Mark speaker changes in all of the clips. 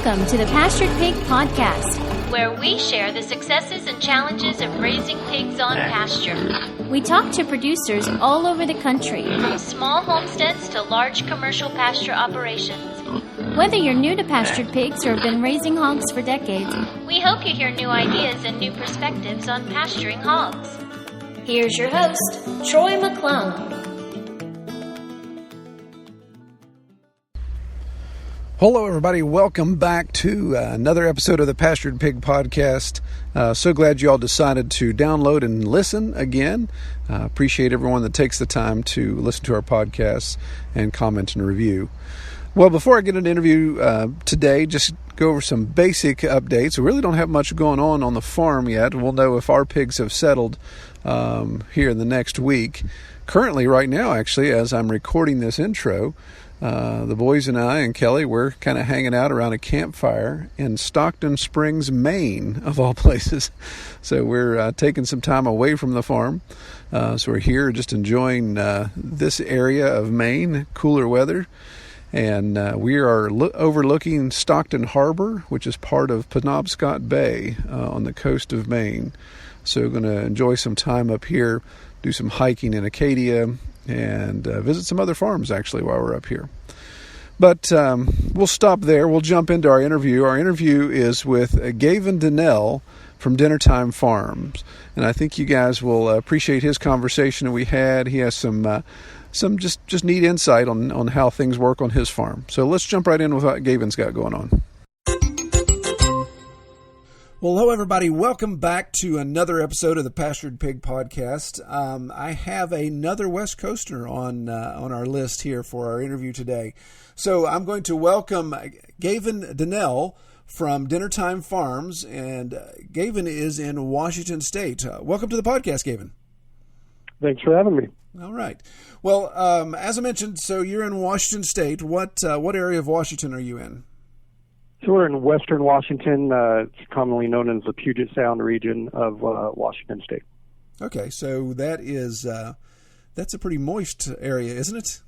Speaker 1: Welcome to the Pastured Pig Podcast, where we share the successes and challenges of raising pigs on pasture. We talk to producers all over the country, from small homesteads to large commercial pasture operations. Whether you're new to pastured pigs or have been raising hogs for decades, we hope you hear new ideas and new perspectives on pasturing hogs. Here's your host, Troy McClung.
Speaker 2: Hello, everybody. Welcome back to another episode of the Pastured Pig Podcast. So glad you all decided to download and listen again. Appreciate everyone that takes the time to listen to our podcasts and comment and review. Well, before I get into the interview today, just go over some basic updates. We really don't have much going on the farm yet. We'll know if our pigs have settled here in the next week. Currently, right now, actually, as I'm recording this intro, the boys and I and Kelly, we're kind of hanging out around a campfire in Stockton Springs, Maine, of all places. So we're taking some time away from the farm. So we're here just enjoying this area of Maine, cooler weather. And we are overlooking Stockton Harbor, which is part of Penobscot Bay on the coast of Maine. So we're going to enjoy some time up here, do some hiking in Acadia, and visit some other farms, actually, while we're up here. But we'll stop there. We'll jump into our interview. Our interview is with Gavin Dinnel from Dinnertime Farms. And I think you guys will appreciate his conversation that we had. He has some just neat insight on how things work on his farm. So let's jump right in with what Gavin's got going on. Well, hello, everybody. Welcome back to another episode of the Pastured Pig Podcast. I have another West Coaster on our list here for our interview today. So I'm going to welcome Gavin Dinnel from Dinnertime Farms, and Gavin is in Washington State. Welcome to the podcast, Gavin.
Speaker 3: Thanks for having me.
Speaker 2: All right. Well, as I mentioned, so you're in Washington State. What area of Washington are you in?
Speaker 3: So we're in western Washington. It's commonly known as the Puget Sound region of Washington State. Okay, so that's a pretty moist area, isn't it?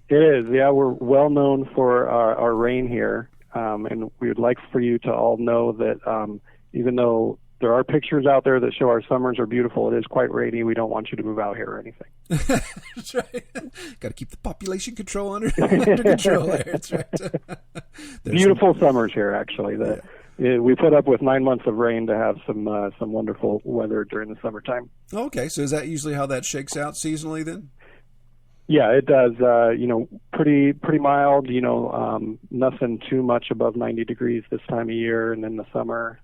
Speaker 3: It is, yeah. We're well known for our rain here, and we would like for you to all know that even though there are pictures out there that show our summers are beautiful, it is quite rainy. We don't want you to move out here or anything.
Speaker 2: That's right. Got to keep the population control under control there. That's right.
Speaker 3: Beautiful summers here, actually. We put up with 9 months of rain to have some wonderful weather during the summertime.
Speaker 2: Okay, so is that usually how that shakes out seasonally then?
Speaker 3: Yeah, it does. Pretty mild. Nothing too much above 90 degrees this time of year, and in the summer.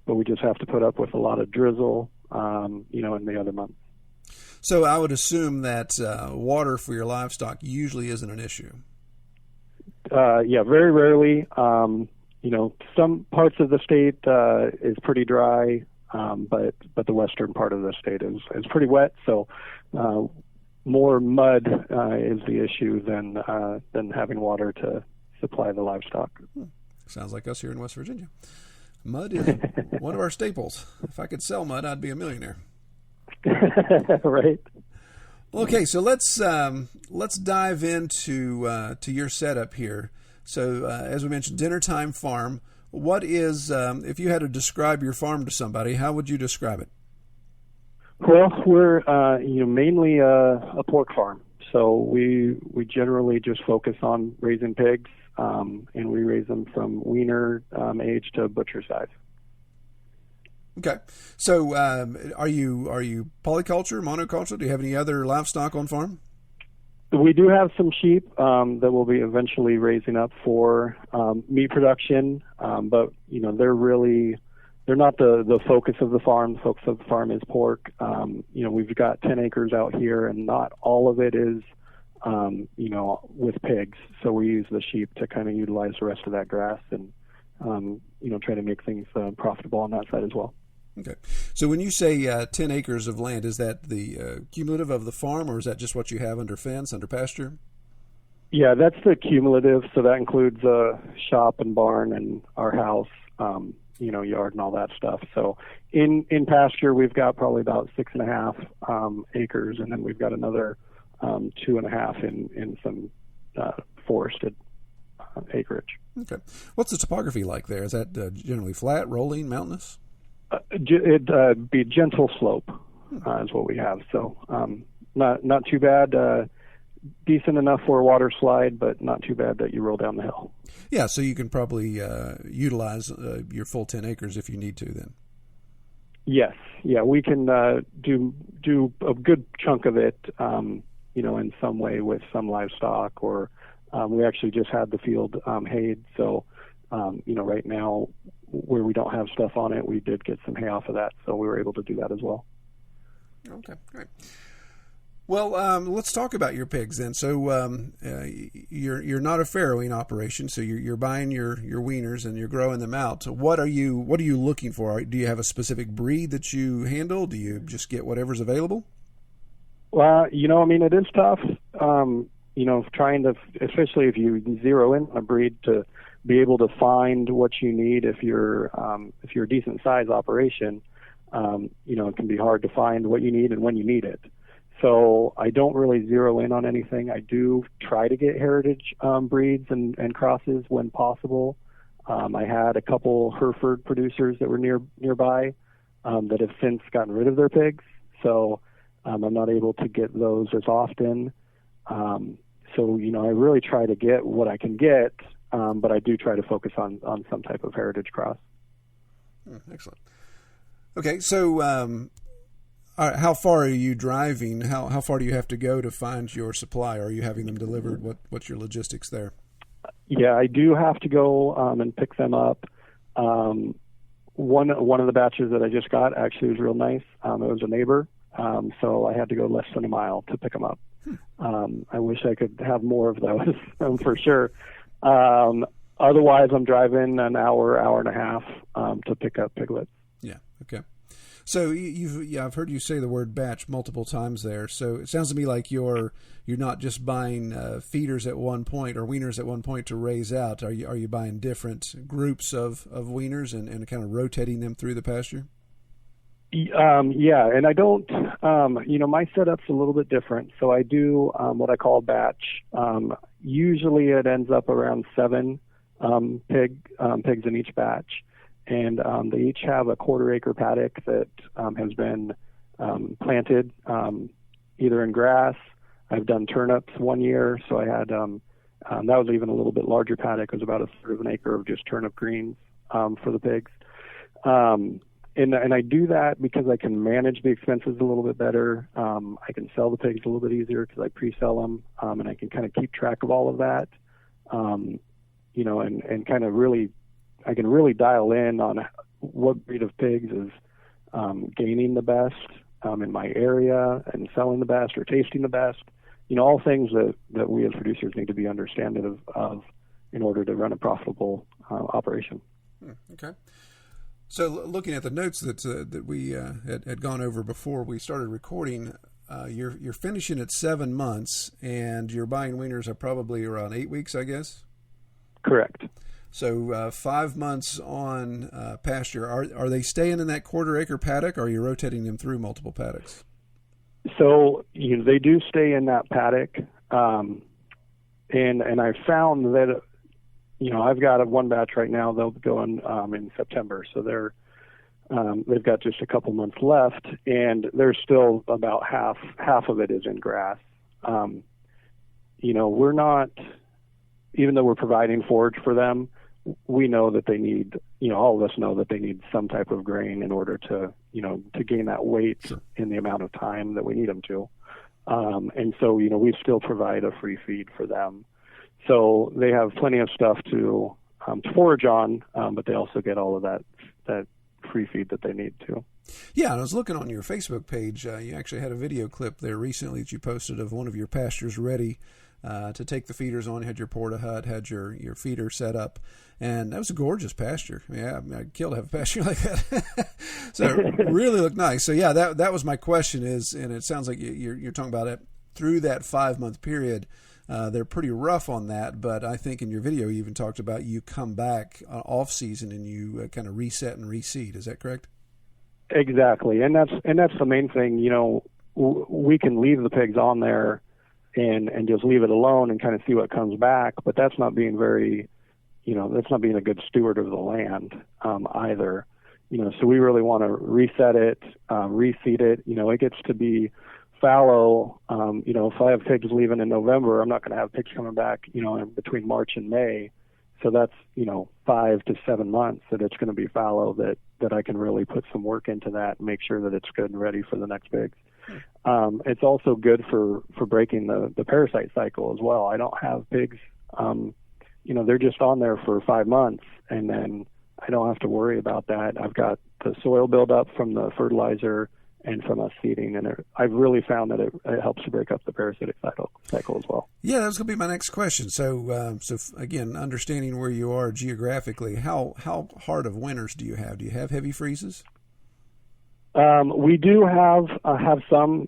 Speaker 3: But we just have to put up with a lot of drizzle, in the other months.
Speaker 2: So I would assume that water for your livestock usually isn't an issue.
Speaker 3: Yeah, very rarely. Some parts of the state is pretty dry, but the western part of the state is pretty wet. So more mud is the issue than having water to supply the livestock.
Speaker 2: Sounds like us here in West Virginia. Mud is one of our staples. If I could sell mud, I'd be a millionaire.
Speaker 3: Right.
Speaker 2: Okay, so let's dive into your setup here. So as we mentioned, Dinnertime Farm. What is if you had to describe your farm to somebody, how would you describe it?
Speaker 3: Well, we're mainly a pork farm, so we generally just focus on raising pigs. And we raise them from weaner age to butcher size.
Speaker 2: Okay. So are you polyculture, monoculture? Do you have any other livestock on farm?
Speaker 3: We do have some sheep that we'll be eventually raising up for meat production, but they're not the focus of the farm. The focus of the farm is pork. We've got 10 acres out here, and not all of it is with pigs. So we use the sheep to kind of utilize the rest of that grass and, try to make things profitable on that side as well.
Speaker 2: Okay. So when you say 10 acres of land, is that the cumulative of the farm, or is that just what you have under fence, under pasture?
Speaker 3: Yeah, that's the cumulative. So that includes a shop and barn and our house, yard and all that stuff. So in pasture, we've got probably about 6.5 acres, and then we've got another 2.5 in some forested acreage.
Speaker 2: Okay. What's the topography like there? Is that generally flat, rolling, mountainous?
Speaker 3: It'd be gentle slope is what we have. So not too bad. Decent enough for a water slide, but not too bad that you roll down the hill.
Speaker 2: Yeah, so you can probably utilize your full 10 acres if you need to then.
Speaker 3: Yes. Yeah, we can do a good chunk of it, in some way with some livestock, or we actually just had the field hayed. So, right now where we don't have stuff on it, we did get some hay off of that. So we were able to do that as well.
Speaker 2: Okay, great. Well, let's talk about your pigs then. So you're not a farrowing operation, so you're buying your weaners and you're growing them out. So what are you looking for? Do you have a specific breed that you handle? Do you just get whatever's available?
Speaker 3: Well, it is tough. Trying to, especially if you zero in on a breed, to be able to find what you need if you're a decent size operation. It can be hard to find what you need and when you need it. So I don't really zero in on anything. I do try to get heritage breeds and crosses when possible. I had a couple Hereford producers that were nearby that have since gotten rid of their pigs. So I'm not able to get those as often. I really try to get what I can get, but I do try to focus on some type of heritage cross.
Speaker 2: Excellent. Okay, so how far are you driving? How far do you have to go to find your supply? Are you having them delivered? What's your logistics there?
Speaker 3: Yeah, I do have to go and pick them up. One of the batches that I just got actually was real nice. It was a neighbor, so I had to go less than a mile to pick them up. I wish I could have more of those for sure. Otherwise, I'm driving an hour and a half to pick up piglets.
Speaker 2: Yeah. Okay. So I've heard you say the word batch multiple times there. So it sounds to me like you're not just buying feeders at one point or weaners at one point to raise out. Are you buying different groups of weaners and kind of rotating them through the pasture?
Speaker 3: And I don't. My setup's a little bit different. So I do what I call a batch. Usually it ends up around 7 pigs in each batch. And they each have a quarter-acre paddock that has been planted either in grass. I've done turnips one year, so I had that was even a little bit larger paddock. It was about a third of an acre of just turnip greens for the pigs. And I do that because I can manage the expenses a little bit better. I can sell the pigs a little bit easier because I pre-sell them, and I can kind of keep track of all of that. And kind of really. I can really dial in on what breed of pigs is gaining the best in my area and selling the best or tasting the best. All things that we as producers need to be understanding of in order to run a profitable operation.
Speaker 2: Okay. So looking at the notes that we had gone over before we started recording, you're finishing at 7 months, and your buying weaners are probably around 8 weeks, I guess?
Speaker 3: Correct.
Speaker 2: So 5 months on pasture. Are they staying in that quarter-acre paddock, or are you rotating them through multiple paddocks? So
Speaker 3: they do stay in that paddock, and I found that I've got one batch right now. They'll go in September, so they've got just a couple months left, and there's still about half of it is in grass. We're not, even though we're providing forage for them, we know that they need, all of us know that they need some type of grain in order to gain that weight in the amount of time that we need them to. And so, we still provide a free feed for them. So they have plenty of stuff to forage on, but they also get all of that free feed that they need to.
Speaker 2: Yeah, and I was looking on your Facebook page. You actually had a video clip there recently that you posted of one of your pastures ready to take the feeders on. You had your porta hut, had your feeder set up, and that was a gorgeous pasture. Yeah, I'd kill to have a pasture like that. So it really looked nice. So yeah, that was my question is, and it sounds like you're talking about it through that 5 month period. They're pretty rough on that, but I think in your video you even talked about you come back off season and you kind of reset and reseed. Is that correct?
Speaker 3: Exactly, and that's the main thing. We can leave the pigs on there and just leave it alone and kind of see what comes back, but that's not being very that's not being a good steward of the land either. So we really want to reset it, reseed it. It gets to be fallow. If I have pigs leaving in November, I'm not going to have pigs coming back, in between March and May. So that's, 5 to 7 months that it's going to be fallow, that I can really put some work into that and make sure that it's good and ready for the next pigs. It's also good for breaking the parasite cycle as well. I don't have pigs, they're just on there for 5 months, and then I don't have to worry about that. I've got the soil buildup from the fertilizer and from us seeding, and I've really found that it helps to break up the parasitic cycle as well.
Speaker 2: Yeah, that was going to be my next question. So again, understanding where you are geographically, how hard of winters do you have? Do you have heavy freezes?
Speaker 3: We do have some.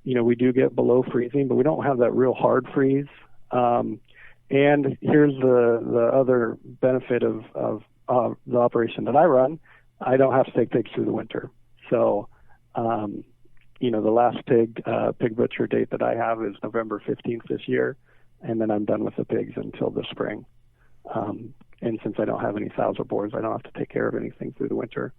Speaker 3: We do get below freezing, but we don't have that real hard freeze. And here's the other benefit of the operation that I run. I don't have to take pigs through the winter. So, the last pig butcher date that I have is November 15th this year, and then I'm done with the pigs until the spring. And since I don't have any sows or boars, I don't have to take care of anything through the winter.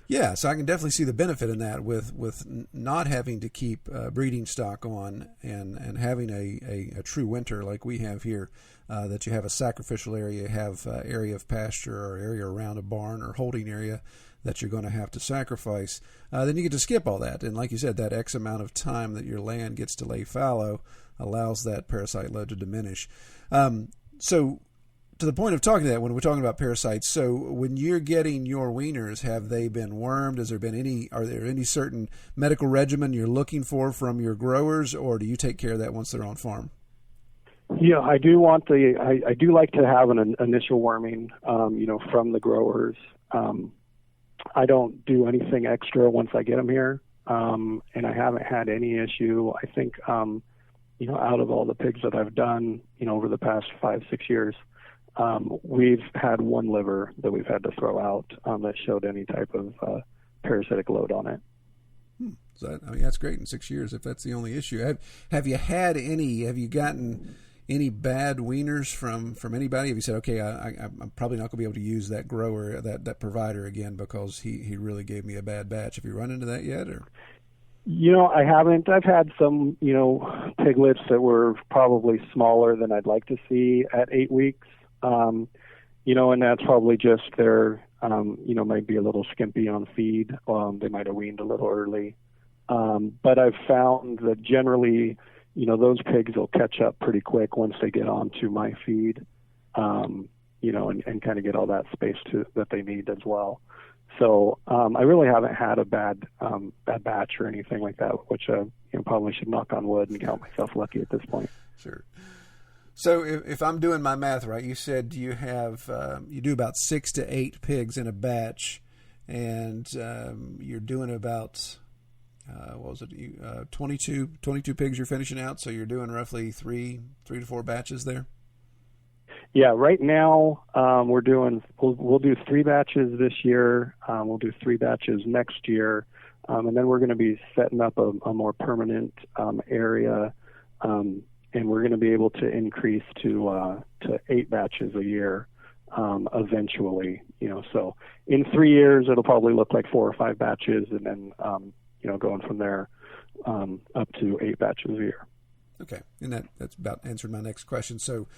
Speaker 2: Yeah, so I can definitely see the benefit in that with not having to keep breeding stock on and having a true winter like we have here, that you have a sacrificial area, have area of pasture or area around a barn or holding area that you're going to have to sacrifice. Then you get to skip all that. And like you said, that X amount of time that your land gets to lay fallow allows that parasite load to diminish. So to the point of talking to that, when we're talking about parasites, so when you're getting your weaners, have they been wormed? Are there any certain medical regimen you're looking for from your growers, or do you take care of that once they're on farm?
Speaker 3: Yeah, I do I do like to have an initial worming, from the growers. I don't do anything extra once I get them here. And I haven't had any issue. I think, out of all the pigs that I've done, over the past 5-6 years, we've had one liver that we've had to throw out that showed any type of parasitic load on it.
Speaker 2: So that's great in 6 years if that's the only issue. Have you gotten any bad weaners from anybody? Have you said, okay, I'm probably not going to be able to use that grower, that provider again because he really gave me a bad batch? Have you run into that yet? Or?
Speaker 3: I haven't. I've had some, piglets that were probably smaller than I'd like to see at 8 weeks. And that's probably just their, might be a little skimpy on feed. They might have weaned a little early. But I've found that generally, those pigs will catch up pretty quick once they get onto my feed, and kind of get all that space that they need as well. So I really haven't had a bad batch or anything like that, which probably should knock on wood and count myself lucky at this point.
Speaker 2: Sure. So if I'm doing my math right, you said you have you do about 6 to 8 pigs in a batch, and you're doing about 22 pigs you're finishing out. So you're doing roughly 3 to 4 batches there.
Speaker 3: Yeah, right now we'll do 3 batches this year. We'll do 3 batches next year, and then we're going to be setting up a more permanent area. And we're going to be able to increase to 8 batches a year eventually. So in 3 years it'll probably look like 4 or 5 batches, and then going from there up to 8 batches a year.
Speaker 2: Okay, and that's about answered my next question. So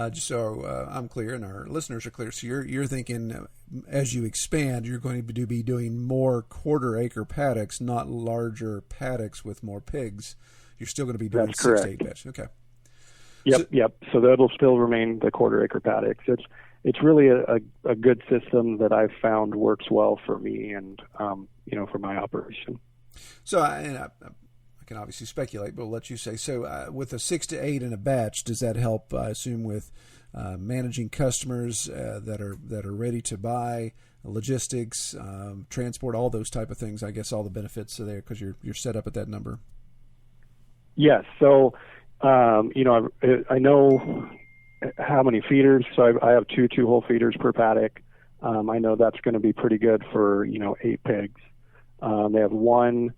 Speaker 2: just so I'm clear and our listeners are clear, so you're thinking as you expand, you're going to be doing more quarter-acre paddocks, not larger paddocks with more pigs. You're still going to be doing 6 to 8 batches. Okay.
Speaker 3: Yep. So that'll still remain the quarter-acre paddocks. It's really a good system that I've found works well for me and for my operation.
Speaker 2: So I can obviously speculate, but I'll let you say. So with a 6 to 8 in a batch, does that help? I assume with managing customers that are ready to buy, logistics, transport, all those type of things. I guess all the benefits are there because you're set up at that number. Yes.
Speaker 3: So, I know how many feeders. So I have 2 2-hole feeders per paddock. I know that's going to be pretty good for, 8 pigs. They have one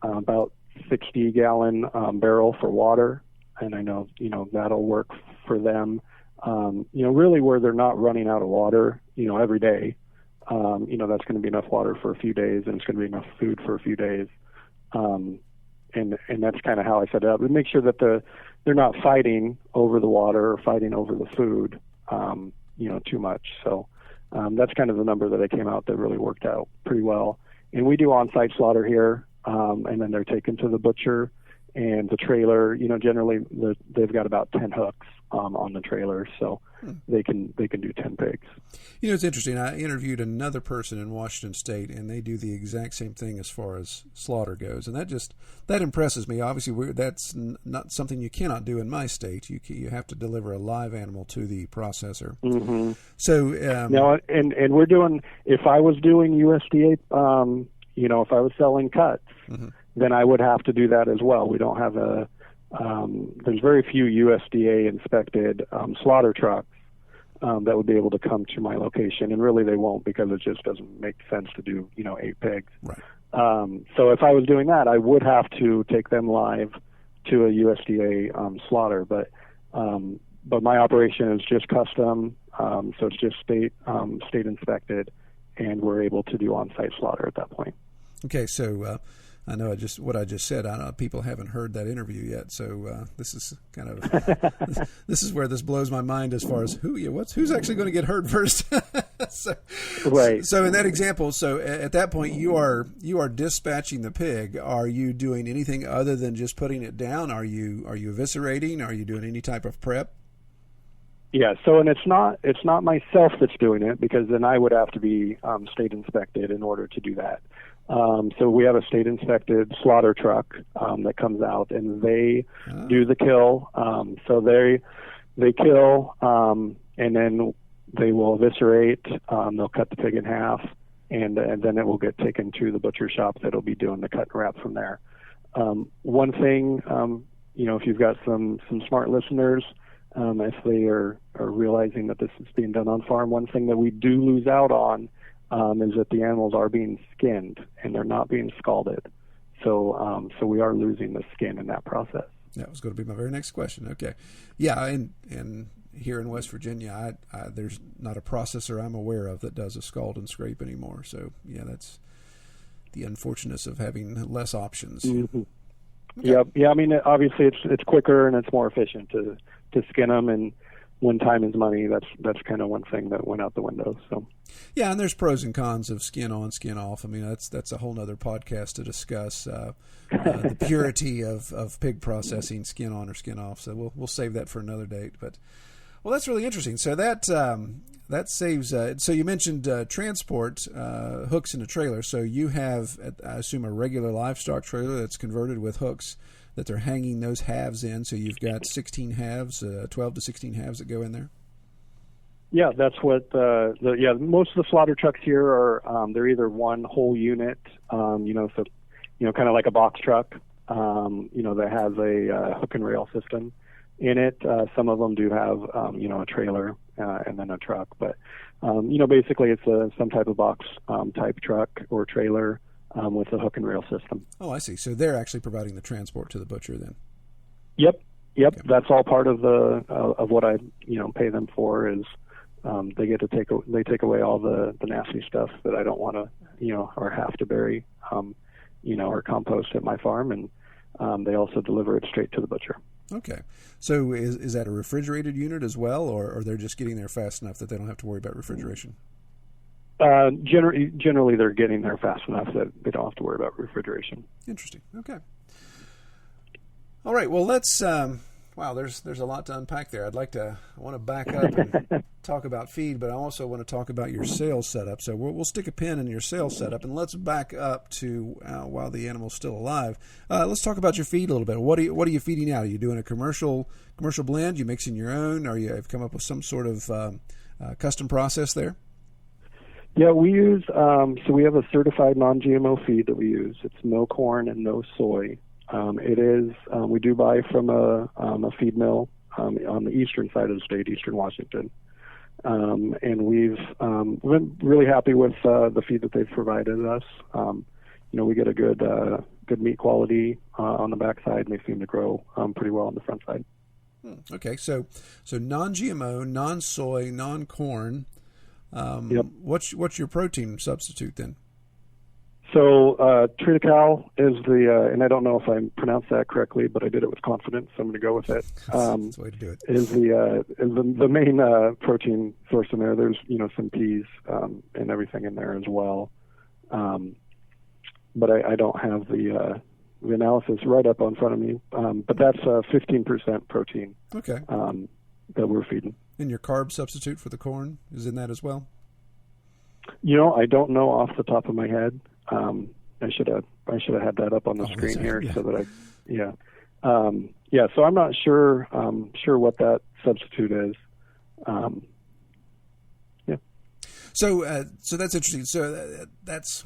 Speaker 3: about 60-gallon barrel for water, and I know, that'll work for them. really where they're not running out of water, every day. That's going to be enough water for a few days, and it's going to be enough food for a few days. And that's kind of how I set it up. And make sure that they're not fighting over the water or fighting over the food, too much. So that's kind of the number that I came out that really worked out pretty well. And we do on-site slaughter here, and then they're taken to the butcher. And the trailer, generally they've got about 10 hooks on the trailer, so they can do 10 pigs.
Speaker 2: It's interesting. I interviewed another person in Washington State, and they do the exact same thing as far as slaughter goes, and that impresses me. Obviously, that's not something you cannot do in my state. You have to deliver a live animal to the processor.
Speaker 3: Mm-hmm.
Speaker 2: So
Speaker 3: now, and we're doing. If I was doing USDA, if I was selling cuts. Mm-hmm. Then I would have to do that as well. We don't have there's very few USDA inspected slaughter trucks that would be able to come to my location, and really they won't, because it just doesn't make sense to do 8 pigs.
Speaker 2: Right.
Speaker 3: So if I was doing that, I would have to take them live to a USDA slaughter, but my operation is just custom, so it's just state inspected, and we're able to do on-site slaughter at that point.
Speaker 2: Okay, so I know what I just said. I know people haven't heard that interview yet, so this is kind of this is where this blows my mind as far as who's actually going to get hurt first.
Speaker 3: Right.
Speaker 2: So in that example, at that point you are dispatching the pig. Are you doing anything other than just putting it down? Are you eviscerating? Are you doing any type of prep?
Speaker 3: Yeah. So, and it's not myself that's doing it, because then I would have to be state inspected in order to do that. So we have a state inspected slaughter truck that comes out, and they do the kill. So they kill, and then they will eviscerate. They'll cut the pig in half, and then it will get taken to the butcher shop that'll be doing the cut and wrap from there. One thing, if you've got some smart listeners, if they are realizing that this is being done on farm, one thing that we do lose out on is that the animals are being skinned, and they're not being scalded. So we are losing the skin in that process.
Speaker 2: That was going to be my very next question. Okay. Yeah, and here in West Virginia, there's not a processor I'm aware of that does a scald and scrape anymore. So, yeah, that's the unfortunateness of having less options.
Speaker 3: Mm-hmm.
Speaker 2: Okay.
Speaker 3: Yep. Yeah, I mean, obviously it's quicker and it's more efficient to skin them, and when time is money, that's kind of one thing that went out the window. So,
Speaker 2: yeah, and there's pros and cons of skin on, skin off. I mean, that's a whole nother podcast to discuss the purity of pig processing, skin on or skin off. So we'll save that for another date. But that's really interesting. So that saves. So you mentioned transport, hooks in a trailer. So you have, I assume, a regular livestock trailer that's converted with hooks that they're hanging those halves in. So you've got 16 halves, 12 to 16 halves that go in there.
Speaker 3: Yeah, that's what most of the slaughter trucks here are. They're either one whole unit, kind of like a box truck, that has a hook and rail system in it. Some of them do have, a trailer and then a truck, but basically it's some type of box type truck or trailer with a hook and rail system.
Speaker 2: Oh, I see. So they're actually providing the transport to the butcher then.
Speaker 3: Yep.
Speaker 2: Okay.
Speaker 3: That's all part of the of what I pay them for is. They get to take away all the nasty stuff that I don't want to, or have to bury, or compost at my farm, and they also deliver it straight to the butcher.
Speaker 2: Okay, so is that a refrigerated unit as well, or they're just getting there fast enough that they don't have to worry about refrigeration?
Speaker 3: Generally, they're getting there fast enough that they don't have to worry about refrigeration.
Speaker 2: Interesting. Okay. All right. Well, let's. Wow, there's a lot to unpack there. I want to back up and talk about feed, but I also want to talk about your sales setup. So we'll stick a pin in your sales setup, and let's back up to while the animal's still alive. Let's talk about your feed a little bit. What are you feeding out? Are you doing a commercial blend? You mixing your own? Or have come up with some sort of custom process there?
Speaker 3: Yeah, we use we have a certified non-GMO feed that we use. It's no corn and no soy. It is. We do buy from a feed mill on the eastern side of the state, eastern Washington, and we've been really happy with the feed that they've provided us. We get a good meat quality on the backside, and they seem to grow pretty well on the front side.
Speaker 2: Okay, so non-GMO, non-soy, non-corn.
Speaker 3: Yep.
Speaker 2: What's your protein substitute then?
Speaker 3: So triticale is the, and I don't know if I pronounced that correctly, but I did it with confidence, so I'm going to go with it.
Speaker 2: That's the way to do it.
Speaker 3: Is the main protein source in there. There's some peas and everything in there as well, but I don't have the analysis right up in front of me. But that's 15% protein.
Speaker 2: Okay.
Speaker 3: That we're feeding.
Speaker 2: And your carb substitute for the corn is in that as well?
Speaker 3: I don't know off the top of my head. I should have had that up on the screen here so that so I'm not sure what that substitute is.
Speaker 2: So that's interesting. So that's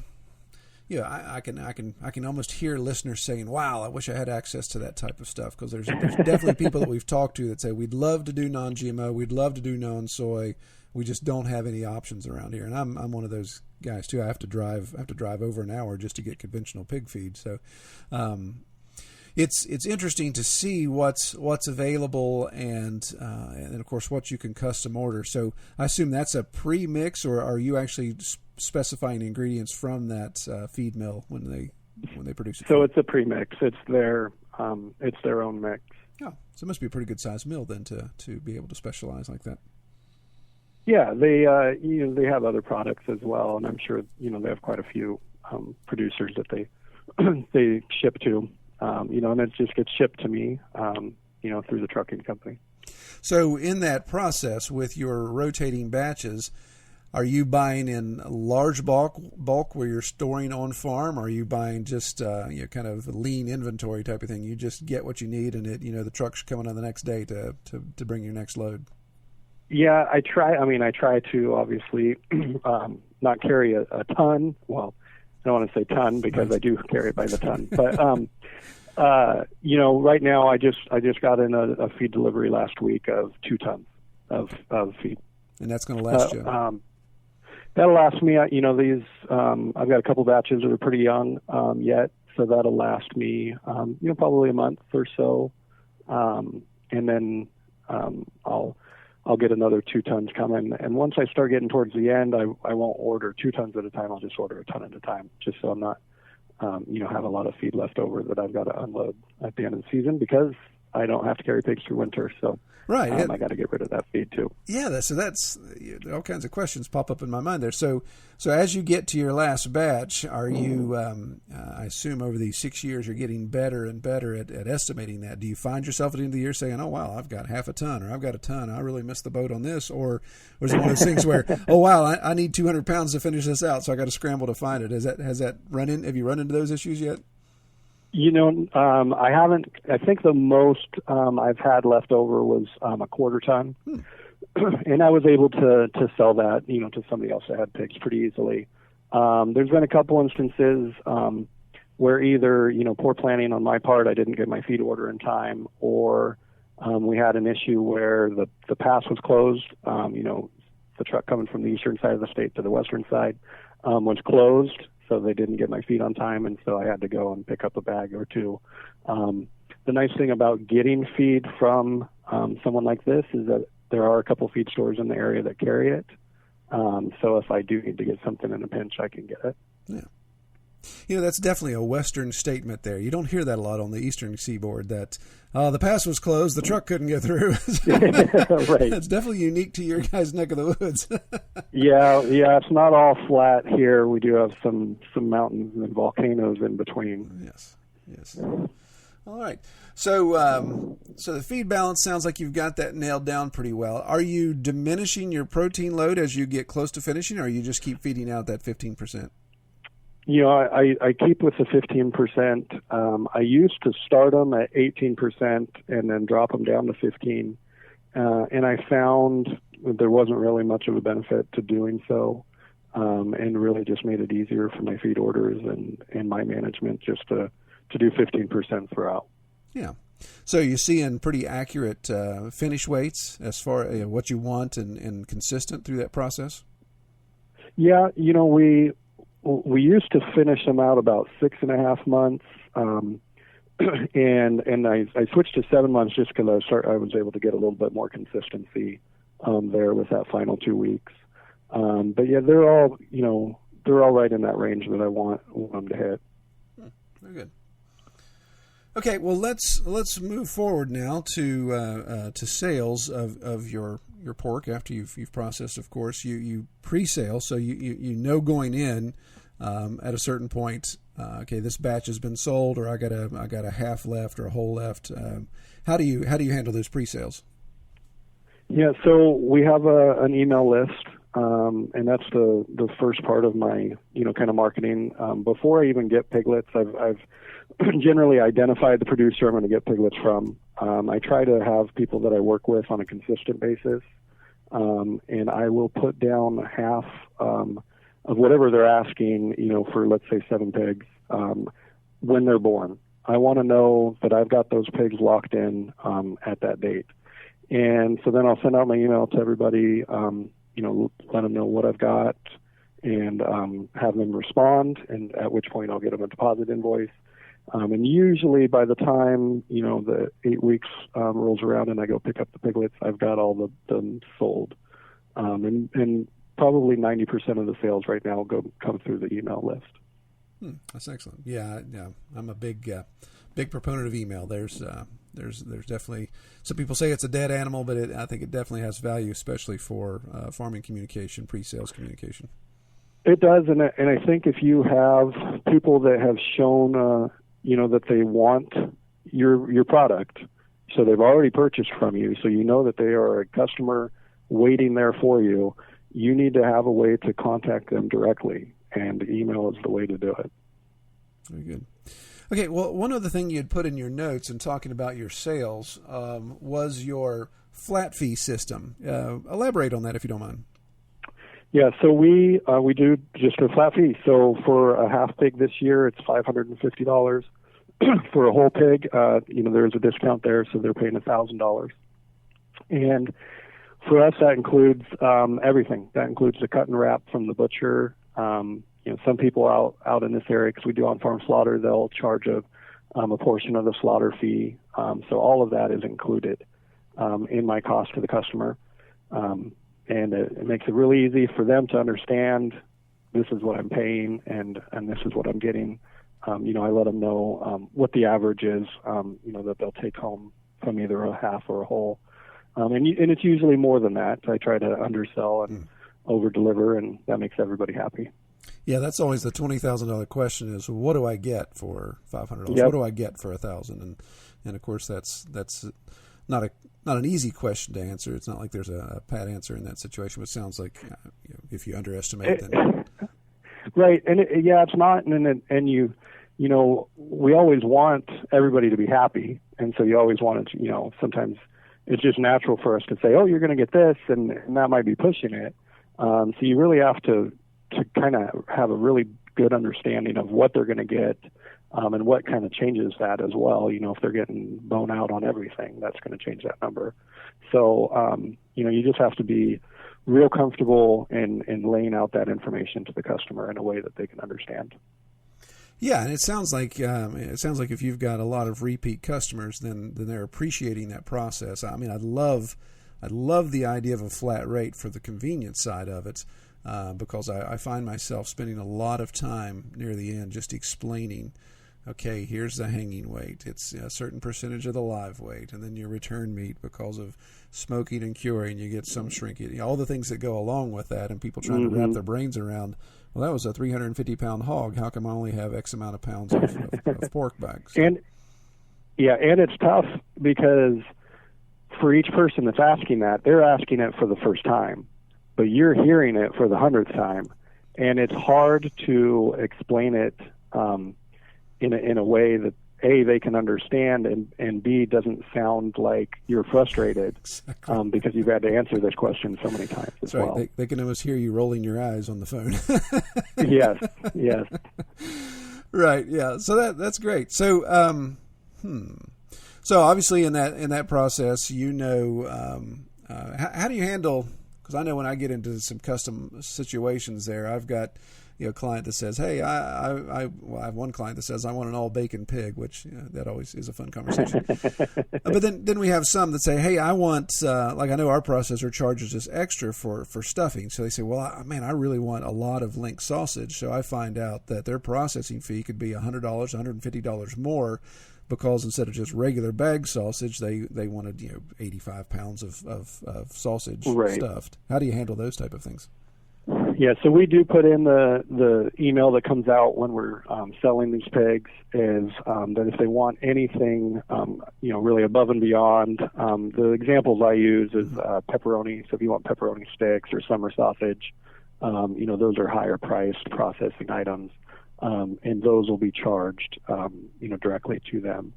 Speaker 2: I can almost hear listeners saying, "Wow, I wish I had access to that type of stuff," because there's definitely people that we've talked to that say we'd love to do non-GMO, we'd love to do non-soy, we just don't have any options around here. And I'm one of those guys too. I have to drive over an hour just to get conventional pig feed. So it's interesting to see what's available and of course what you can custom order. So I assume that's a pre-mix, or are you actually specifying ingredients from that feed mill when they produce it?
Speaker 3: So it's a pre-mix. It's their own mix.
Speaker 2: Oh, so it must be a pretty good sized mill then to be able to specialize like that.
Speaker 3: Yeah, they they have other products as well, and I'm sure they have quite a few producers that they ship to, and it just gets shipped to me, through the trucking company.
Speaker 2: So in that process with your rotating batches, are you buying in large bulk where you're storing on farm, or are you buying just kind of lean inventory type of thing? You just get what you need, and the truck's coming on the next day to bring your next load.
Speaker 3: Yeah, I try to obviously not carry a ton. Well, I don't want to say ton because I do carry it by the ton. But right now I just got in a feed delivery last week of 2 tons of feed.
Speaker 2: And that's going to last you.
Speaker 3: That'll last me. These I've got a couple batches that are pretty young yet, so that'll last me probably a month or so, and then I'll get another 2 tons coming. And once I start getting towards the end, I won't order 2 tons at a time. I'll just order a ton at a time, just so I'm not, have a lot of feed left over that I've got to unload at the end of the season, because I don't have to carry pigs through winter. So
Speaker 2: right,
Speaker 3: I got to get rid of that feed too.
Speaker 2: Yeah, that's all kinds of questions pop up in my mind there. So as you get to your last batch, are you? I assume over these 6 years, you're getting better and better at estimating that. Do you find yourself at the end of the year saying, "Oh wow, I've got half a ton," or "I've got a ton. I really missed the boat on this," or is it one of those things where, "Oh wow, I need 200 pounds to finish this out, so I got to scramble to find it"? Has that run in? Have you run into those issues yet?
Speaker 3: I haven't. I think the most I've had left over was a quarter ton, and I was able to sell that, to somebody else that had pigs pretty easily. There's been a couple instances where either, poor planning on my part, I didn't get my feed order in time, or we had an issue where the pass was closed. The truck coming from the eastern side of the state to the western side was closed. So they didn't get my feed on time, and so I had to go and pick up a bag or 2. The nice thing about getting feed from someone like this is that there are a couple feed stores in the area that carry it. So if I do need to get something in a pinch, I can get it.
Speaker 2: Yeah. That's definitely a Western statement there. You don't hear that a lot on the Eastern Seaboard, that the pass was closed, the truck couldn't get through.
Speaker 3: Right.
Speaker 2: That's definitely unique to your guys' neck of the woods.
Speaker 3: Yeah, it's not all flat here. We do have some mountains and volcanoes in between.
Speaker 2: Yes. All right. So the feed balance sounds like you've got that nailed down pretty well. Are you diminishing your protein load as you get close to finishing, or you just keep feeding out that 15%?
Speaker 3: I keep with the 15%. I used to start them at 18% and then drop them down to 15%. And I found there wasn't really much of a benefit to doing so, and really just made it easier for my feed orders and my management just to do 15% throughout.
Speaker 2: Yeah. So you're seeing pretty accurate finish weights as far as what you want and consistent through that process?
Speaker 3: Yeah, we used to finish them out about 6.5 months, and I switched to 7 months just because I was able to get a little bit more consistency there with that final 2 weeks. But yeah, they're all right in that range that I want them to hit.
Speaker 2: Very good. Okay, well let's move forward now to sales of your pork after you've processed. Of course, you pre-sale, so you know going in at a certain point. Okay, this batch has been sold, or I got a half left or a whole left. How do you handle those pre-sales?
Speaker 3: Yeah, so we have an email list, and that's the first part of my kind of marketing. Before I even get piglets, I've generally identified the producer I'm going to get piglets from. I try to have people that I work with on a consistent basis, and I will put down half of whatever they're asking, for let's say 7 pigs when they're born. I want to know that I've got those pigs locked in at that date. And so then I'll send out my email to everybody, let them know what I've got and have them respond, and at which point I'll get them a deposit invoice. And usually by the time, the 8 weeks rolls around and I go pick up the piglets, I've got all of them sold. And probably 90% of the sales right now come through the email list.
Speaker 2: That's excellent. Yeah. I'm a big proponent of email. There's definitely, some people say it's a dead animal, but I think it definitely has value, especially for farming communication, pre-sales communication.
Speaker 3: It does, and I think if you have people that have shown, that they want your product, so they've already purchased from you, so you know that they are a customer waiting there for you, you need to have a way to contact them directly, and email is the way to do it.
Speaker 2: Very good. Okay, well, one other thing you had put in your notes in talking about your sales was your flat fee system. Elaborate on that if you don't mind.
Speaker 3: Yeah, so we do just a flat fee. So for a half pig this year, it's $550. For a whole pig, there's a discount there, so they're paying $1,000. And for us, that includes everything. That includes the cut and wrap from the butcher. Some people out in this area, because we do on-farm slaughter, they'll charge a portion of the slaughter fee. So all of that is included in my cost to the customer. And it makes it really easy for them to understand this is what I'm paying and this is what I'm getting. I let them know what the average is, that they'll take home from either a half or a whole. And it's usually more than that. I try to undersell and over-deliver, and that makes everybody happy.
Speaker 2: Yeah, that's always the $20,000 question is, what do I get for $500?
Speaker 3: Yep.
Speaker 2: What do I get for $1,000? And of course, that's not an easy question to answer. It's not like there's a pat answer in that situation, but it sounds like if you underestimate, then
Speaker 3: right. And it's not. And we always want everybody to be happy, and so you always want to. Sometimes it's just natural for us to say, "Oh, you're going to get this," and that might be pushing it. So you really have to kind of have a really good understanding of what they're going to get. And what kind of changes that as well. If they're getting bone out on everything, that's going to change that number. So, you just have to be real comfortable in laying out that information to the customer in a way that they can understand.
Speaker 2: Yeah, and it sounds like if you've got a lot of repeat customers, then they're appreciating that process. I mean, I'd love the idea of a flat rate for the convenience side of it, because I find myself spending a lot of time near the end just explaining. Okay, here's the hanging weight. It's a certain percentage of the live weight, and then your return meat, because of smoking and curing, you get some shrinkage. All the things that go along with that, and people trying to wrap their brains around. Well, that was a 350-pound hog. How come I only have X amount of pounds of pork back? So.
Speaker 3: And it's tough because for each person that's asking that, they're asking it for the first time, but you're hearing it for the 100th time, and it's hard to explain it. In a way that A, they can understand, and B, doesn't sound like you're frustrated. Exactly. Because you've had to answer this question so many times as well.
Speaker 2: Right. They can almost hear you rolling your eyes on the phone.
Speaker 3: Yes.
Speaker 2: Right. Yeah. So that's great. So, so obviously in that process, how do you handle? Because I know when I get into some custom situations, there I've got client that says, hey, I have one client that says I want an all bacon pig, which that always is a fun conversation. But then we have some that say, hey, I want like I know our processor charges us extra for stuffing, so they say, well, I really want a lot of link sausage, so I find out that their processing fee could be $100, $150 more. Because instead of just regular bag sausage, they wanted 85 pounds of sausage stuffed. How do you handle those type of things?
Speaker 3: Yeah, so we do put in the email that comes out when we're selling these pigs is that if they want anything really above and beyond, the examples I use is pepperoni. So if you want pepperoni sticks or summer sausage, those are higher priced processing items. And those will be charged, directly to them.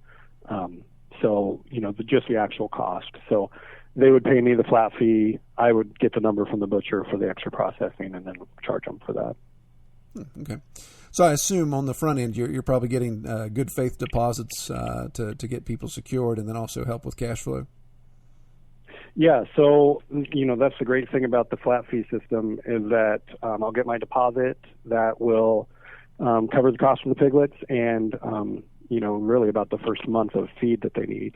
Speaker 3: So just the actual cost. So they would pay me the flat fee. I would get the number from the butcher for the extra processing and then charge them for that.
Speaker 2: Okay. So I assume on the front end, you're probably getting good faith deposits to get people secured and then also help with cash flow.
Speaker 3: Yeah, so, that's the great thing about the flat fee system is that I'll get my deposit that will cover the cost of the piglets and, really about the first month of feed that they need.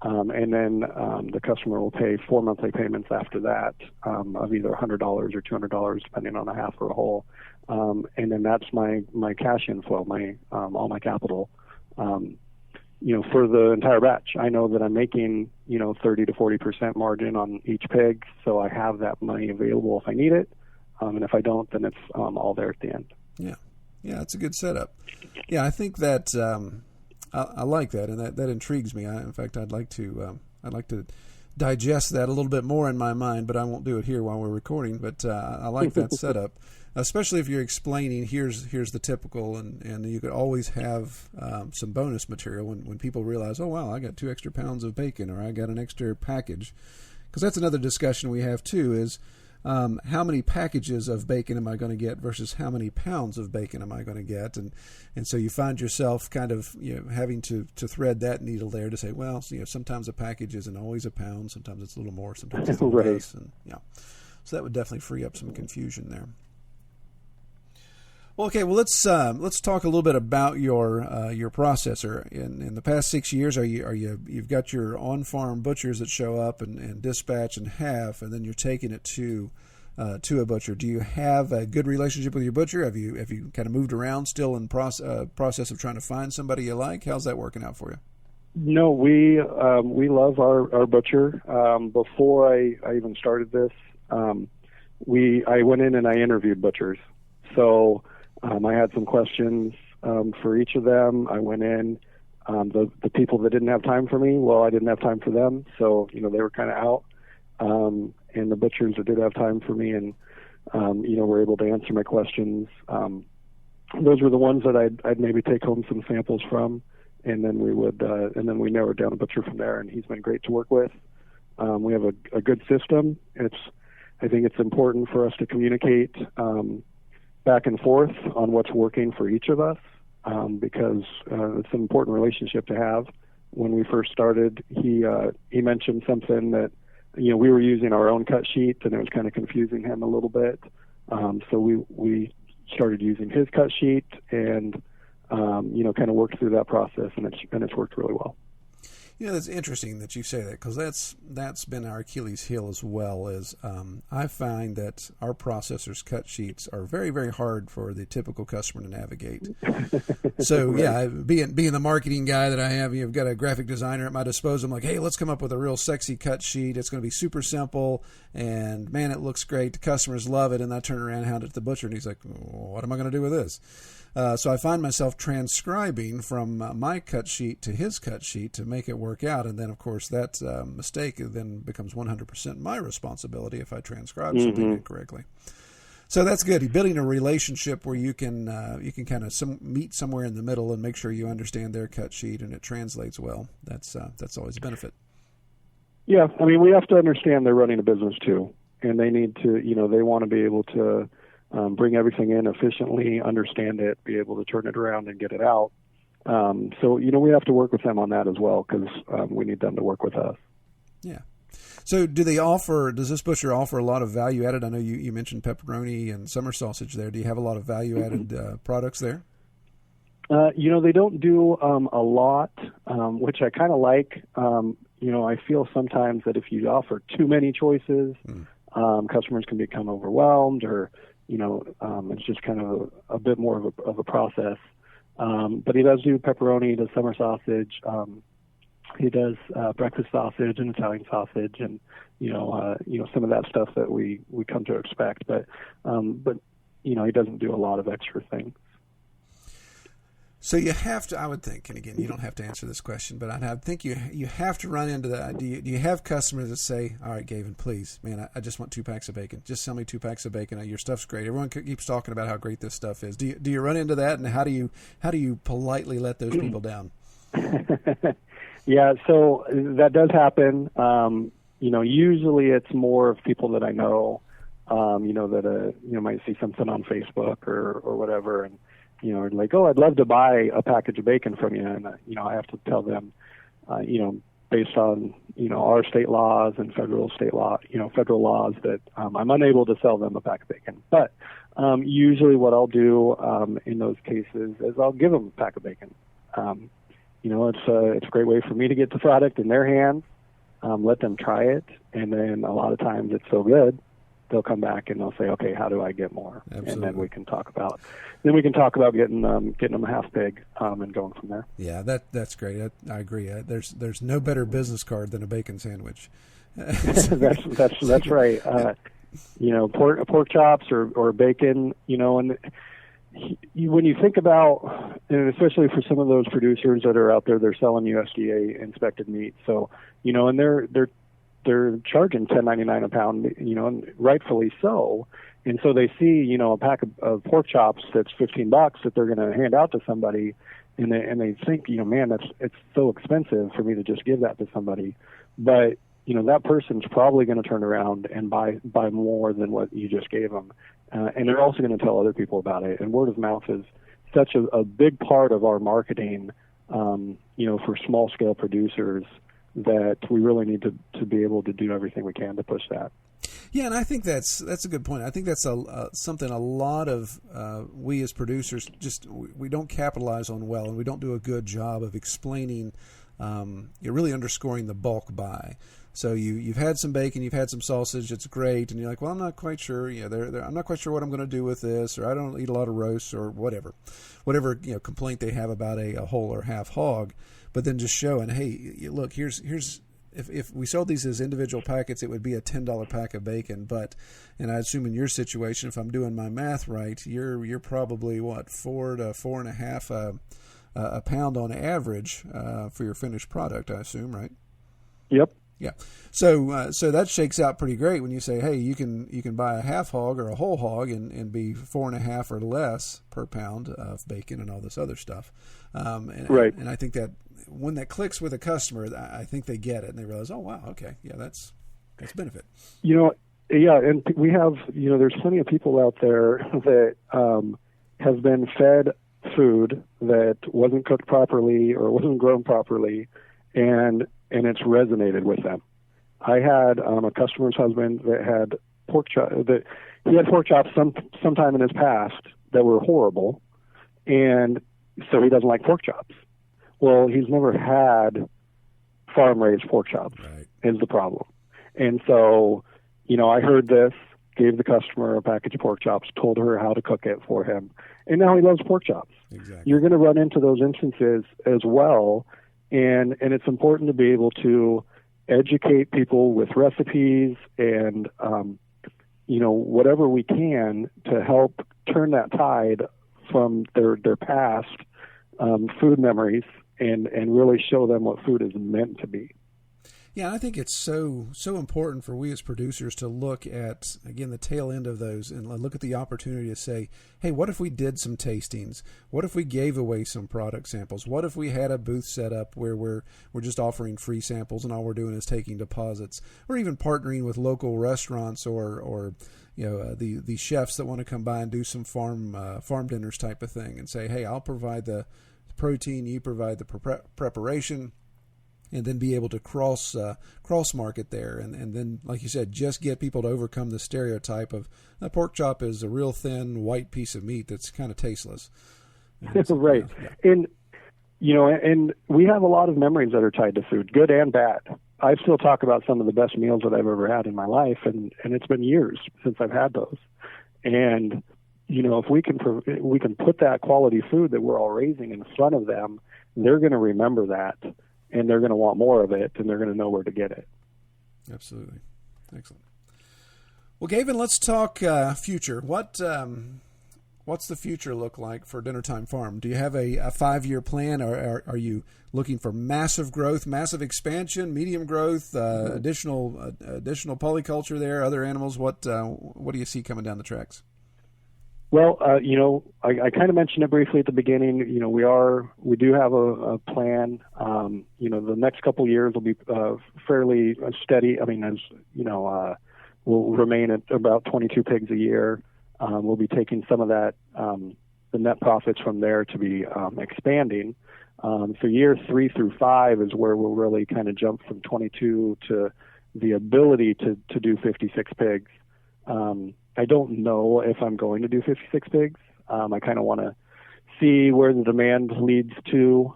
Speaker 3: And then the customer will pay 4 monthly payments after that of either $100 or $200, depending on a half or a whole. And then that's my cash inflow, all my capital, for the entire batch. I know that I'm making, 30 to 40% margin on each pig, so I have that money available if I need it. And if I don't, then it's all there at the end.
Speaker 2: Yeah. Yeah, it's a good setup. Yeah, I think that I like that, and that intrigues me. In fact, I'd like to digest that a little bit more in my mind, but I won't do it here while we're recording. But I like that setup, especially if you're explaining here's the typical, and you could always have some bonus material when people realize, oh wow, I got 2 extra pounds of bacon, or I got an extra package, because that's another discussion we have too is. How many packages of bacon am I going to get versus how many pounds of bacon am I going to get? And so you find yourself kind of having to thread that needle there to say, well, sometimes a package isn't always a pound, sometimes it's a little more, sometimes it's a little less. And, so that would definitely free up some confusion there. Well, okay. Well, let's talk a little bit about your processor. In the past 6 years, you've got your on-farm butchers that show up and dispatch and have, and then you're taking it to a butcher. Do you have a good relationship with your butcher? Have you kind of moved around still in process of trying to find somebody you like? How's that working out for you?
Speaker 3: No, we love our butcher. Before I even started this, I went in and I interviewed butchers. So. I had some questions for each of them. I went in. The people that didn't have time for me, well, I didn't have time for them. So, they were kind of out. And the butchers that did have time for me and, were able to answer my questions. Those were the ones that I'd maybe take home some samples from. And then we narrowed down a butcher from there, and he's been great to work with. We have a good system. I think it's important for us to communicate, back and forth on what's working for each of us, because it's an important relationship to have. When we first started, he mentioned something that we were using our own cut sheet, and it was kind of confusing him a little bit. So we started using his cut sheet, and kind of worked through that process, and it's worked really well.
Speaker 2: That's interesting that you say that, because that's been our Achilles heel as well. Is I find that our processors' cut sheets are very, very hard for the typical customer to navigate. So right. Being the marketing guy that I have, I've got a graphic designer at my disposal. I'm like, hey, let's come up with a real sexy cut sheet. It's going to be super simple, and man, it looks great. The customers love it, and I turn around and hand it to the butcher, and he's like, what am I going to do with this? So I find myself transcribing from my cut sheet to his cut sheet to make it work out. And then, of course, that mistake then becomes 100% my responsibility if I transcribe something incorrectly. So that's good. Building a relationship where you can kind of meet somewhere in the middle and make sure you understand their cut sheet and it translates well. That's always a benefit.
Speaker 3: Yeah, I mean, we have to understand they're running a business too, and they need to, they want to be able to bring everything in efficiently, understand it, be able to turn it around and get it out. So we have to work with them on that as well, because we need them to work with us.
Speaker 2: Yeah. So does this butcher offer a lot of value added? I know you mentioned pepperoni and summer sausage there. Do you have a lot of value added products there?
Speaker 3: They don't do a lot, which I kind of like. I feel sometimes that if you offer too many choices, customers can become overwhelmed, or it's just kind of a bit more of a process. But he does do pepperoni, he does summer sausage, he does breakfast sausage and Italian sausage, and some of that stuff that we come to expect. But he doesn't do a lot of extra things.
Speaker 2: So you have to, I would think, and again, you don't have to answer this question, but I think you have to run into that. Do you have customers that say, all right, Gavin, please, man, I just want 2 packs of bacon. Just sell me 2 packs of bacon. Your stuff's great. Everyone keeps talking about how great this stuff is. Do you run into that, and how do you politely let those people down?
Speaker 3: Yeah, so that does happen. Usually it's more of people that I know, that might see something on Facebook or whatever, and like, oh, I'd love to buy a package of bacon from you. And, I have to tell them, based on, our state laws and federal laws that I'm unable to sell them a pack of bacon. But usually what I'll do in those cases is I'll give them a pack of bacon. It's a great way for me to get the product in their hands, let them try it. And then a lot of times it's so good, they'll come back and they'll say, okay, how do I get more? Absolutely. And then we can talk about getting them a half pig and going from there.
Speaker 2: Yeah, that's great. I agree. There's no better business card than a bacon sandwich.
Speaker 3: that's right. Pork chops or bacon, and when you think about, and especially for some of those producers that are out there, they're selling USDA inspected meat. So, and they're charging $10.99 a pound, and rightfully so. And so they see, a pack of pork chops that's $15 that they're going to hand out to somebody, and they think, man, it's so expensive for me to just give that to somebody. But that person's probably going to turn around and buy more than what you just gave them, and they're also going to tell other people about it. And word of mouth is such a big part of our marketing, for small scale producers, that we really need to be able to do everything we can to push that.
Speaker 2: Yeah, and I think that's a good point. I think that's something a lot of we as producers we don't capitalize on well, and we don't do a good job of explaining. You're really underscoring the bulk buy. So you've had some bacon, you've had some sausage, it's great, and you're like, well, I'm not quite sure. I'm not quite sure what I'm going to do with this, or I don't eat a lot of roasts, or whatever complaint they have about a whole or half hog. But then just showing, hey, look, here's if we sold these as individual packets, it would be a $10 pack of bacon. And I assume in your situation, if I'm doing my math right, you're probably what, 4 to 4.5 a pound on average for your finished product, I assume, right?
Speaker 3: Yep.
Speaker 2: Yeah. So that shakes out pretty great when you say, hey, you can buy a half hog or a whole hog and be 4.5 or less per pound of bacon and all this other stuff.
Speaker 3: Right.
Speaker 2: And I think that when that clicks with a customer, I think they get it and they realize, oh wow, okay, yeah, that's benefit.
Speaker 3: Yeah, and we have, there's plenty of people out there that have been fed food that wasn't cooked properly or wasn't grown properly, and it's resonated with them. I had a customer's husband that had pork chops sometime in his past that were horrible, and so he doesn't like pork chops. Well, he's never had farm-raised pork chops, right, is the problem. And so, I heard this, gave the customer a package of pork chops, told her how to cook it for him, and now he loves pork chops.
Speaker 2: Exactly.
Speaker 3: You're going to run into those instances as well, and it's important to be able to educate people with recipes and, whatever we can to help turn that tide from their past food memories and really show them what food is meant to be.
Speaker 2: Yeah, I think it's so important for we as producers to look at, again, the tail end of those and look at the opportunity to say, hey, what if we did some tastings? What if we gave away some product samples? What if we had a booth set up where we're just offering free samples and all we're doing is taking deposits, or even partnering with local restaurants or the chefs that want to come by and do some farm dinners type of thing and say, hey, I'll provide the protein, you provide the preparation, and then be able to cross market there, and then, like you said, just get people to overcome the stereotype of a pork chop is a real thin white piece of meat that's kind of tasteless.
Speaker 3: Right. And and we have a lot of memories that are tied to food, good and bad. I still talk about some of the best meals that I've ever had in my life, and it's been years since I've had those. And if we can put that quality food that we're all raising in front of them, they're going to remember that, and they're going to want more of it, and they're going to know where to get it.
Speaker 2: Absolutely. Excellent. Well, Gavin, let's talk future. What's the future look like for Dinner Time Farm? Do you have a 5-year plan, or are you looking for massive growth, massive expansion, medium growth, additional polyculture there, other animals? What do you see coming down the tracks?
Speaker 3: Well, I kind of mentioned it briefly at the beginning. We do have a plan. The next couple of years will be fairly steady. I mean, we'll remain at about 22 pigs a year. We'll be taking some of that, the net profits from there to be expanding. So years 3 through 5 is where we'll really kind of jump from 22 to the ability to do 56 pigs. I don't know if I'm going to do 56 pigs. I kind of want to see where the demand leads to,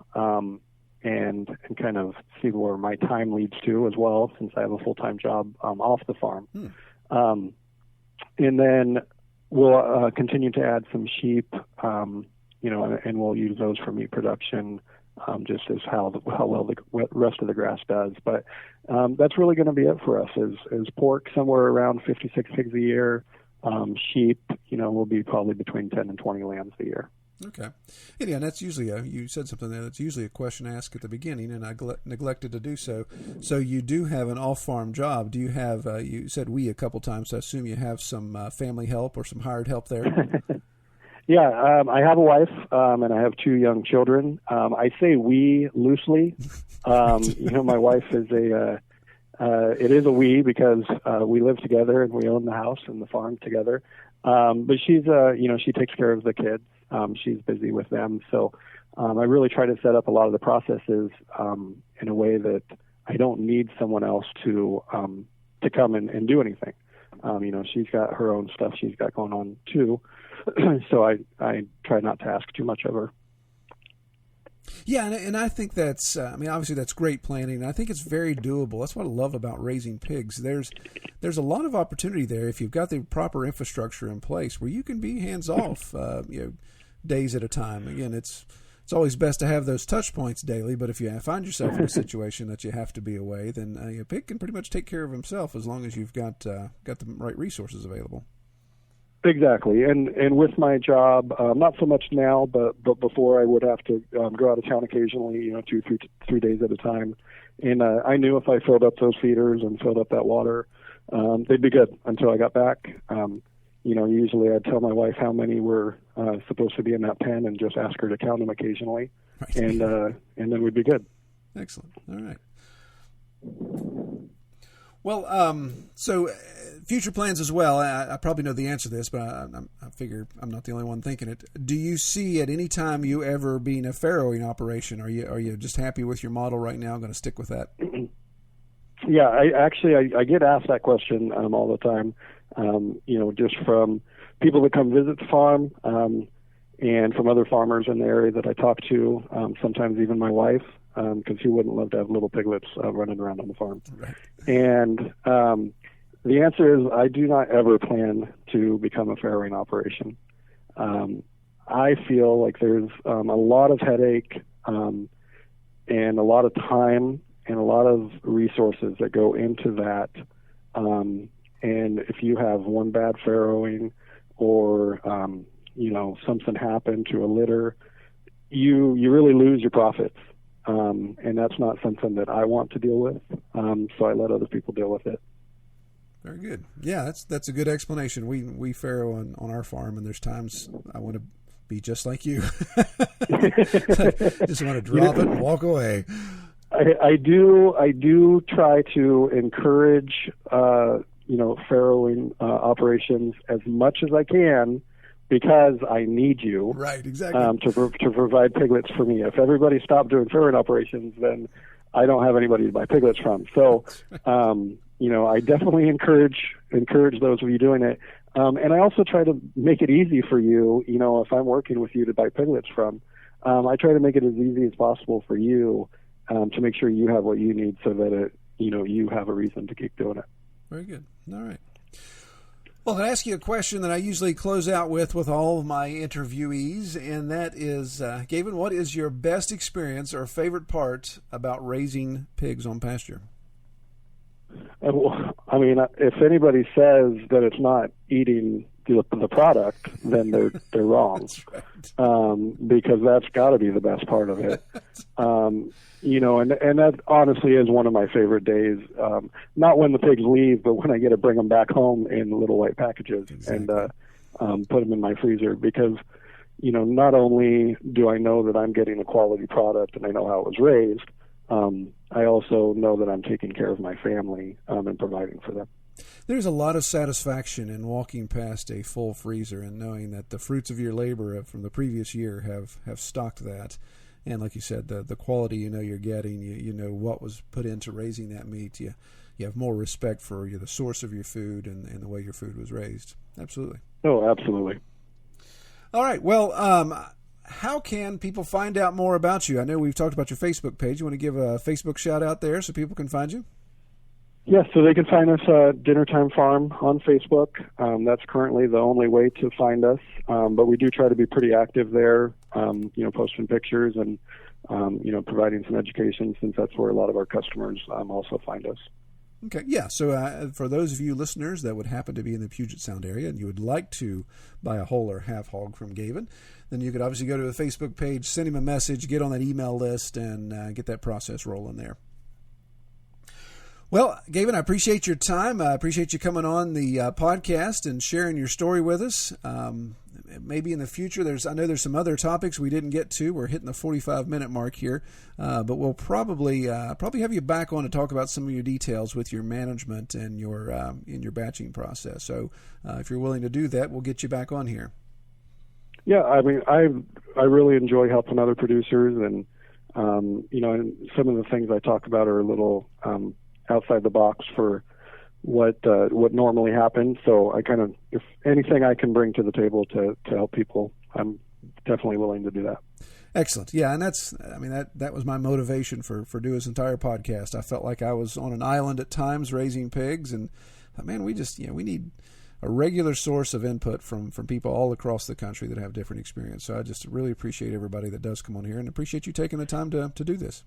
Speaker 3: and kind of see where my time leads to as well, since I have a full-time job off the farm. And then we'll continue to add some sheep, and we'll use those for meat production, just as how well the rest of the grass does. But that's really going to be it for us. Is pork somewhere around 56 pigs a year. Sheep, will be probably between 10 and 20 lambs a year.
Speaker 2: Okay. And yeah, that's usually you said something there. That's usually a question asked at the beginning, and I neglected to do so. So you do have an off-farm job. Do you have, you said we a couple times, so I assume you have some family help or some hired help there?
Speaker 3: Yeah, I have a wife, and I have 2 young children. I say we loosely. My wife is it is a we because we live together and we own the house and the farm together. But she's, she takes care of the kids. She's busy with them. So I really try to set up a lot of the processes in a way that I don't need someone else to come and do anything. She's got her own stuff she's got going on too. So I try not to ask too much of her.
Speaker 2: Yeah, and I think that's, obviously that's great planning, and I think it's very doable. That's what I love about raising pigs. There's a lot of opportunity there if you've got the proper infrastructure in place where you can be hands-off, days at a time. Again, it's always best to have those touch points daily, but if you find yourself in a situation that you have to be away, then a pig can pretty much take care of himself as long as you've got the right resources available.
Speaker 3: Exactly, and with my job, not so much now, but before I would have to go out of town occasionally, 2, 3 days at a time, and I knew if I filled up those feeders and filled up that water, they'd be good until I got back. Usually I'd tell my wife how many were supposed to be in that pen and just ask her to count them occasionally, right. and then we'd be good.
Speaker 2: Excellent. All right. Well, so future plans as well. I probably know the answer to this, but I figure I'm not the only one thinking it. Do you see at any time you ever being a farrowing operation? Are you just happy with your model right now? Going to stick with that?
Speaker 3: Yeah, I get asked that question all the time. Just from people that come visit the farm, and from other farmers in the area that I talk to. Sometimes even my wife. Because who wouldn't love to have little piglets running around on the farm? Right. And the answer is I do not ever plan to become a farrowing operation. I feel like there's a lot of headache and a lot of time and a lot of resources that go into that. And if you have one bad farrowing or, something happened to a litter, you really lose your profits. And that's not something that I want to deal with, so I let other people deal with it.
Speaker 2: Very good. Yeah, that's a good explanation. We farrow on our farm, and there's times I want to be just like you. Just want to drop it and walk away.
Speaker 3: I do try to encourage farrowing operations as much as I can. Because I need you,
Speaker 2: right? Exactly.
Speaker 3: To provide piglets for me. If everybody stopped doing farrowing operations, then I don't have anybody to buy piglets from. So, I definitely encourage those of you doing it. And I also try to make it easy for you, if I'm working with you to buy piglets from, I try to make it as easy as possible for you to make sure you have what you need so that you have a reason to keep doing it.
Speaker 2: Very good. All right. Well, I'll ask you a question that I usually close out with all of my interviewees, and that is, Gavin, what is your best experience or favorite part about raising pigs on pasture?
Speaker 3: If anybody says that it's not eating the product, then they're wrong.
Speaker 2: That's right.
Speaker 3: Because that's got to be the best part of it. And that honestly is one of my favorite days. Not when the pigs leave, but when I get to bring them back home in little white packages. Exactly. And put them in my freezer, because not only do I know that I'm getting a quality product and I know how it was raised, I also know that I'm taking care of my family and providing for them.
Speaker 2: There's a lot of satisfaction in walking past a full freezer and knowing that the fruits of your labor from the previous year have stocked that. And like you said, the quality you're getting, you know what was put into raising that meat. You have more respect for the source of your food and the way your food was raised. Absolutely.
Speaker 3: Oh, absolutely.
Speaker 2: All right. Well, how can people find out more about you? I know we've talked about your Facebook page. You want to give a Facebook shout out there so people can find you?
Speaker 3: Yes, so they can find us Dinner Time Farm on Facebook. That's currently the only way to find us, but we do try to be pretty active there, posting pictures and, providing some education, since that's where a lot of our customers also find us.
Speaker 2: Okay, yeah, so for those of you listeners that would happen to be in the Puget Sound area and you would like to buy a whole or half hog from Gavin, then you could obviously go to the Facebook page, send him a message, get on that email list, and get that process rolling there. Well, Gavin, I appreciate your time. I appreciate you coming on the podcast and sharing your story with us. Maybe in the future, I know there's some other topics we didn't get to. We're hitting the 45-minute mark here, but we'll probably have you back on to talk about some of your details with your management and your in your batching process. So, if you're willing to do that, we'll get you back on here.
Speaker 3: Yeah, I really enjoy helping other producers, and and some of the things I talk about are a little outside the box for what normally happens. So if anything I can bring to the table to help people, I'm definitely willing to do that.
Speaker 2: Excellent. Yeah. And that was my motivation for doing this entire podcast. I felt like I was on an island at times raising pigs, and man, we need a regular source of input from people all across the country that have different experience. So I just really appreciate everybody that does come on here, and appreciate you taking the time to do this.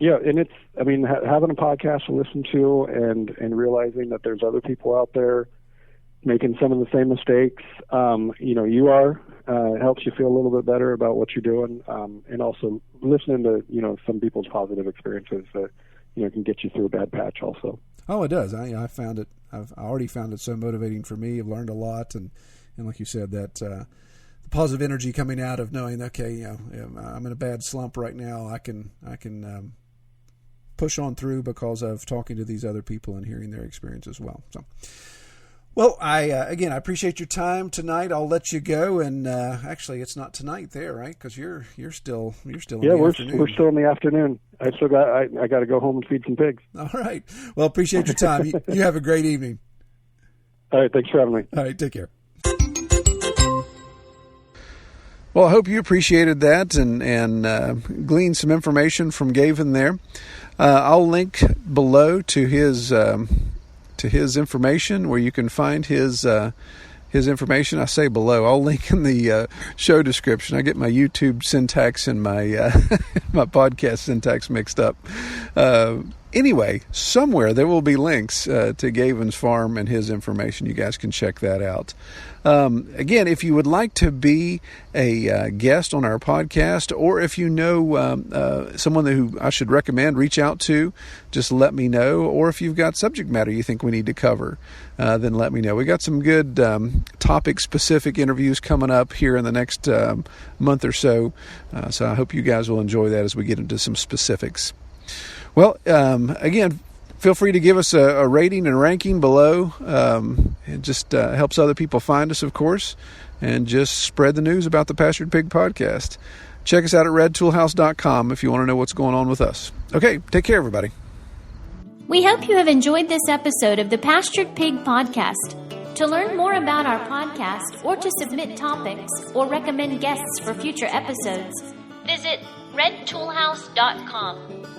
Speaker 3: Yeah, and having a podcast to listen to and realizing that there's other people out there making some of the same mistakes, it helps you feel a little bit better about what you're doing, and also listening to, some people's positive experiences that, can get you through a bad patch also. Oh, it does. I found it. I've already found it so motivating for me. I've learned a lot, and like you said, that the positive energy coming out of knowing, okay, I'm in a bad slump right now. I can push on through because of talking to these other people and hearing their experience as well. So, well, I appreciate your time tonight. I'll let you go, and actually, it's not tonight there, right? Because you're still in the afternoon. We're still in the afternoon. I got to go home and feed some pigs. All right. Well, appreciate your time. You have a great evening. All right. Thanks for having me. All right. Take care. Well, I hope you appreciated that and gleaned some information from Gavin there. I'll link below to his information, where you can find his information. I say below. I'll link in the show description. I get my YouTube syntax and my my podcast syntax mixed up. Anyway, somewhere there will be links to Gavin's farm and his information. You guys can check that out. Again, if you would like to be a guest on our podcast, or if you know someone who I should recommend, reach out to, just let me know. Or if you've got subject matter you think we need to cover, then let me know. We got some good topic-specific interviews coming up here in the next month or so. So I hope you guys will enjoy that as we get into some specifics. Well, again, feel free to give us a rating and ranking below. It just helps other people find us, of course, and just spread the news about the Pastured Pig Podcast.
Speaker 2: check us out at redtoolhouse.com if you want to know what's going on with us. Okay, take care, everybody.
Speaker 1: We hope you have enjoyed this episode of the Pastured Pig Podcast. To learn more about our podcast or to submit topics or recommend guests for future episodes, visit redtoolhouse.com.